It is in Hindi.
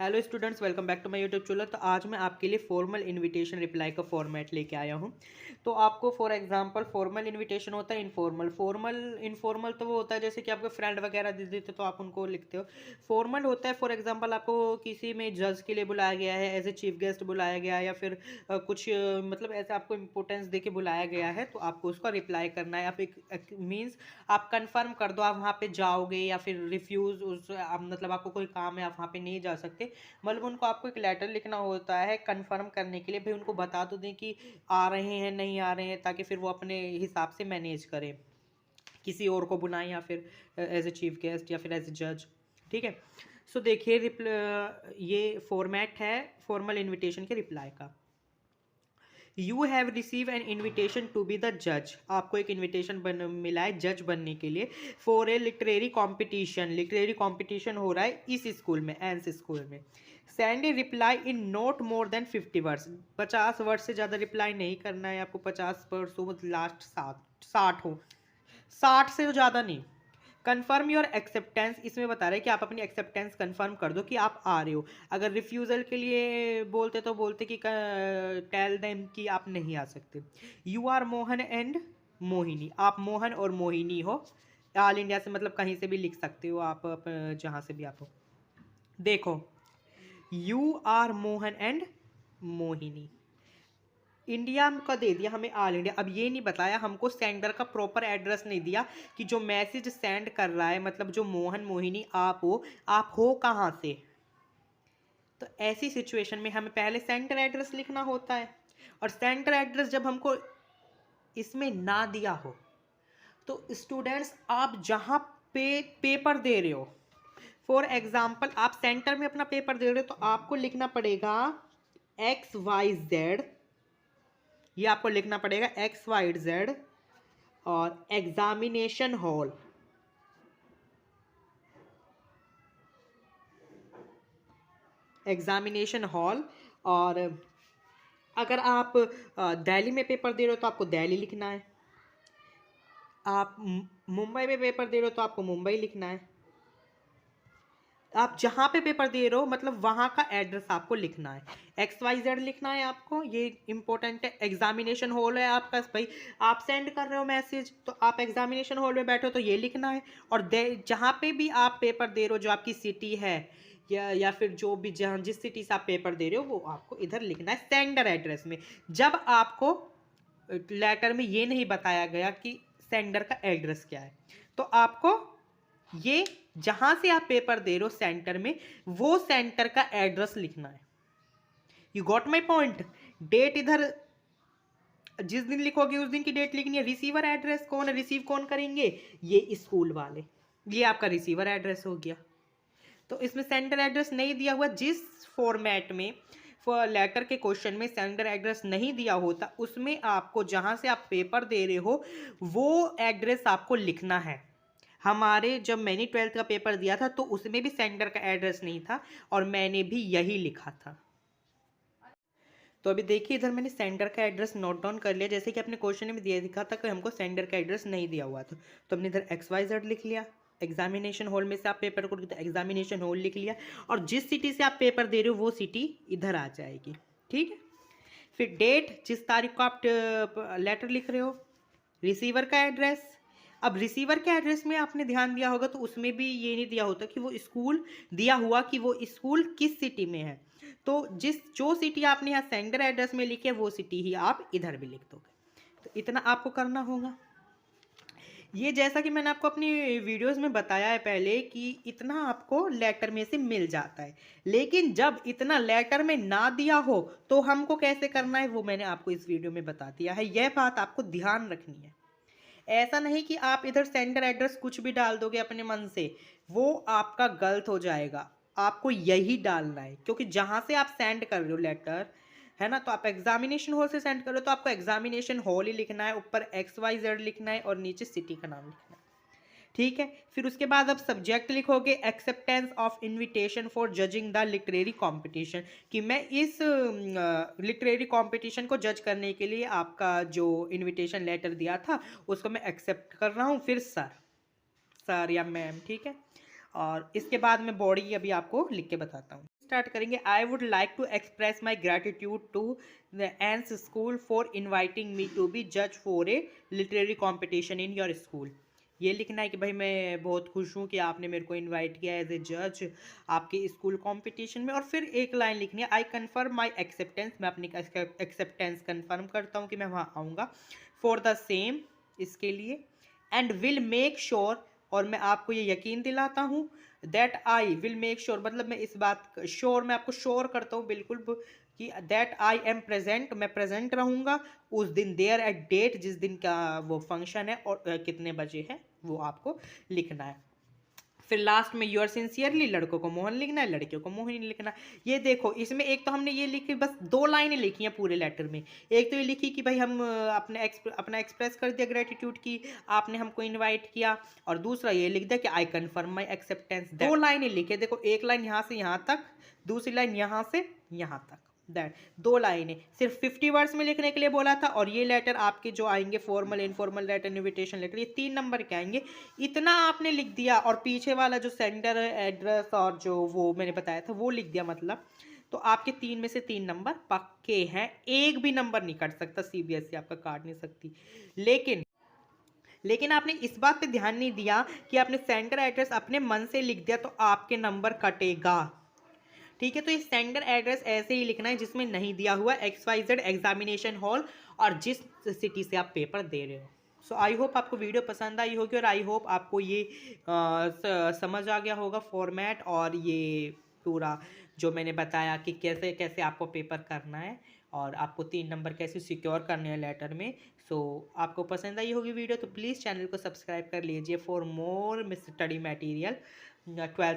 Hello students, welcome back to my YouTube channel. तो आज मैं आपके लिए फॉर्मल इनविटेशन रिप्लाई का फॉर्मेट लेके आया हूँ। तो आपको फॉर एग्जांपल फॉर्मल इनविटेशन होता है, इनफॉर्मल तो वो होता है जैसे कि आपके फ्रेंड वगैरह दे देते तो आप उनको लिखते हो। फॉर्मल होता है फॉर एग्जांपल आपको किसी में जज के लिए बुलाया गया है, एज ए चीफ गेस्ट बुलाया गया है, या फिर कुछ मतलब ऐसा आपको इंपॉर्टेंस दे के बुलाया गया है, तो आपको उसका रिप्लाई करना है। आप एक मीन्स आप कंफर्म कर दो, आप वहाँ पे जाओगे या फिर रिफ्यूज़ उस मतलब आपको कोई काम है आप वहाँ पे नहीं जा सकते। मतलब उनको आपको एक लेटर लिखना होता है कंफर्म करने के लिए, भाई उनको बता तो दें कि आ रहे हैं नहीं आ रहे हैं, ताकि फिर वो अपने हिसाब से मैनेज करें, किसी और को बुलाएं या फिर एज ए चीफ गेस्ट या फिर एज ए जज। ठीक है। सो देखिए ये फॉर्मेट है फॉर्मल इनविटेशन के रिप्लाई का। You have receive an invitation to be the जज। आपको एक इन्विटेशन मिला है जज बनने के लिए for a literary competition. Literary competition हो रहा है इस स्कूल में, एंस स्कूल में। Send A reply in not more than 50 words. 50 word से ज़्यादा रिप्लाई नहीं करना है आपको। 50 वर्ड्स हो, लास्ट 60 हो, 60 से ज़्यादा नहीं। कन्फर्म योर एक्सेप्टेंस, इसमें बता रहे हैं कि आप अपनी एक्सेप्टेंस कन्फर्म कर दो कि आप आ रहे हो। अगर रिफ्यूज़ल के लिए बोलते तो बोलते कि टेल देम कि आप नहीं आ सकते। You are Mohan and Mohini, आप मोहन और मोहिनी हो। ऑल इंडिया से मतलब कहीं से भी लिख सकते हो आप, जहाँ से भी आप हो। देखो, you are Mohan and Mohini, India का दे दिया हमें ऑल इंडिया। अब ये नहीं बताया हमको, सेंडर का प्रॉपर एड्रेस नहीं दिया कि जो मैसेज सेंड कर रहा है मतलब जो मोहन मोहिनी आप हो कहाँ से। तो ऐसी सिचुएशन में हमें पहले सेंटर एड्रेस लिखना होता है, और सेंटर एड्रेस जब हमको इसमें ना दिया हो तो स्टूडेंट्स आप जहाँ पे पेपर दे रहे हो, फॉर एग्जाम्पल आप सेंटर में अपना पेपर दे रहे हो, तो आपको लिखना पड़ेगा XYZ। ये आपको लिखना पड़ेगा XYZ और एग्जामिनेशन हॉल। Examination hall. और अगर आप दिल्ली में पेपर दे रहे हो तो आपको दिल्ली लिखना है। आप मुंबई में पेपर दे रहे हो तो आपको मुंबई लिखना है। आप जहाँ पे पेपर दे रहे हो मतलब वहाँ का एड्रेस आपको लिखना है। XYZ लिखना है आपको, ये इंपॉर्टेंट है। एग्जामिनेशन हॉल है आपका, भाई आप सेंड कर रहे हो मैसेज तो आप एग्जामिनेशन हॉल में बैठे हो तो ये लिखना है। और जहाँ पे भी आप पेपर दे रहे हो, जो आपकी सिटी है या फिर जो भी जहाँ जिस सिटी से आप पेपर दे रहे हो वो आपको इधर लिखना है सेंडर एड्रेस में। जब आपको लेटर में ये नहीं बताया गया कि सेंडर का एड्रेस क्या है, तो आपको ये जहां से आप पेपर दे रहे हो सेंटर में, वो सेंटर का एड्रेस लिखना है। You got my point. Date इधर जिस दिन लिखोगे उस दिन की डेट लिखनी है। रिसीवर एड्रेस कौन है, रिसीव कौन करेंगे, ये स्कूल वाले। ये आपका रिसीवर एड्रेस हो गया। तो इसमें सेंटर एड्रेस नहीं दिया हुआ। जिस फॉर्मेट में लेटर के क्वेश्चन में सेंटर एड्रेस नहीं दिया होता, उसमें आपको जहां से आप पेपर दे रहे हो वो एड्रेस आपको लिखना है। हमारे जब मैंने 12th का पेपर दिया था तो उसमें भी सेंटर का एड्रेस नहीं था, और मैंने भी यही लिखा था। तो अभी देखिए इधर मैंने सेंटर का एड्रेस नोट डाउन कर लिया, जैसे कि अपने क्वेश्चन में दिया दिखा था कि हमको सेंटर का एड्रेस नहीं दिया हुआ था, तो हमने इधर XYZ लिख लिया। एग्जामिनेशन हॉल में से आप पेपर को तो एग्जामिनेशन हॉल लिख लिया, और जिस सिटी से आप पेपर दे रहे हो वो सिटी इधर आ जाएगी। ठीक है। फिर डेट, जिस तारीख को आप लेटर लिख रहे हो, रिसीवर का एड्रेस। अब रिसीवर के एड्रेस में आपने ध्यान दिया होगा तो उसमें भी ये नहीं दिया होता कि वो स्कूल दिया हुआ कि वो स्कूल किस सिटी में है। तो जो सिटी आपने यहाँ सेंडर एड्रेस में लिखी है वो सिटी ही आप इधर भी लिख दोगे। तो इतना आपको करना होगा। ये जैसा कि मैंने आपको अपनी वीडियोस में बताया है पहले कि इतना आपको लेटर में से मिल जाता है, लेकिन जब इतना लेटर में ना दिया हो तो हमको कैसे करना है वो मैंने आपको इस वीडियो में बता दिया है। यह बात आपको ध्यान रखनी है। ऐसा नहीं कि आप इधर सेंडर एड्रेस कुछ भी डाल दोगे अपने मन से, वो आपका गलत हो जाएगा। आपको यही डालना है, क्योंकि जहां से आप सेंड कर रहे हो लेटर, है ना, तो आप एग्जामिनेशन हॉल से सेंड करो तो आपको एग्जामिनेशन हॉल ही लिखना है, ऊपर XYZ लिखना है और नीचे सिटी का नाम लिखना है। ठीक है। फिर उसके बाद अब सब्जेक्ट लिखोगे acceptance of invitation for judging the literary competition, कि मैं इस लिटरेरी कंपटीशन को जज करने के लिए आपका जो इनविटेशन लेटर दिया था उसको मैं एक्सेप्ट कर रहा हूँ। फिर सर या मैम। ठीक है। और इसके बाद मैं बॉडी अभी आपको लिख के बताता हूँ। स्टार्ट करेंगे। I would like to express my gratitude to the ans school for inviting me to be जज for a literary competition in your school. ये लिखना है कि भाई मैं बहुत खुश हूँ कि आपने मेरे को इनवाइट किया एज ए जज आपके स्कूल कंपटीशन में। और फिर एक लाइन लिखनी है, आई कन्फर्म माई एक्सेप्टेंस, मैं अपनी एक्सेप्टेंस कन्फर्म करता हूँ कि मैं वहाँ आऊँगा, फॉर द सेम, इसके लिए, एंड विल मेक श्योर, और मैं आपको ये यकीन दिलाता हूँ, that I will make sure, मतलब मैं इस बात श्योर, मैं आपको श्योर करता हूँ बिल्कुल कि दैट आई एम प्रेजेंट, मैं प्रेजेंट रहूँगा उस दिन, देयर एट डेट, जिस दिन का वो फंक्शन है और कितने बजे है वो आपको लिखना है। फिर लास्ट में योर सिंसियरली, लड़कों को मोहन लिखना है, लड़कियों को मोहिनी लिखना है। ये देखो इसमें एक तो हमने ये लिखी, बस 2 लाइनें लिखी हैं पूरे लेटर में। एक तो ये लिखी कि भाई हम अपना एक्सप्रेस कर दिया ग्रेटिट्यूड की, आपने हमको इनवाइट किया, और दूसरा ये लिख दिया कि आई कन्फर्म माई एक्सेप्टेंस। 2 लाइनें लिखे, देखो एक लाइन यहाँ से यहाँ तक, दूसरी लाइन यहाँ से यहाँ तक, दैट 2 लाइनें सिर्फ 50 वर्ड्स में लिखने के लिए बोला था। और ये लेटर आपके जो आएंगे formal, informal letter, invitation letter, ये 3 नंबर के आएंगे। इतना आपने लिख दिया, और पीछे वाला जो सेंडर एड्रेस और जो वो मैंने बताया था वो लिख दिया, मतलब तो आपके 3 में से 3 नंबर पक्के हैं। एक भी नंबर नहीं कट सकता, CBSE आपका काट नहीं सकती। लेकिन आपने इस बात पे ध्यान नहीं दिया कि आपने सेंटर एड्रेस अपने मन से लिख दिया तो आपके नंबर कटेगा। ठीक है, तो ये सेंडर एड्रेस ऐसे ही लिखना है जिसमें नहीं दिया हुआ XYZ एग्जामिनेशन हॉल और जिस सिटी से आप पेपर दे रहे हो। सो आई होप आपको वीडियो पसंद आई होगी, और आई होप आपको ये समझ आ गया होगा फॉर्मेट, और ये पूरा जो मैंने बताया कि कैसे कैसे आपको पेपर करना है और आपको 3 नंबर कैसे सिक्योर करने हैं लेटर में। सो आपको पसंद आई होगी वीडियो, तो प्लीज़ चैनल को सब्सक्राइब कर लीजिए for more study material 12th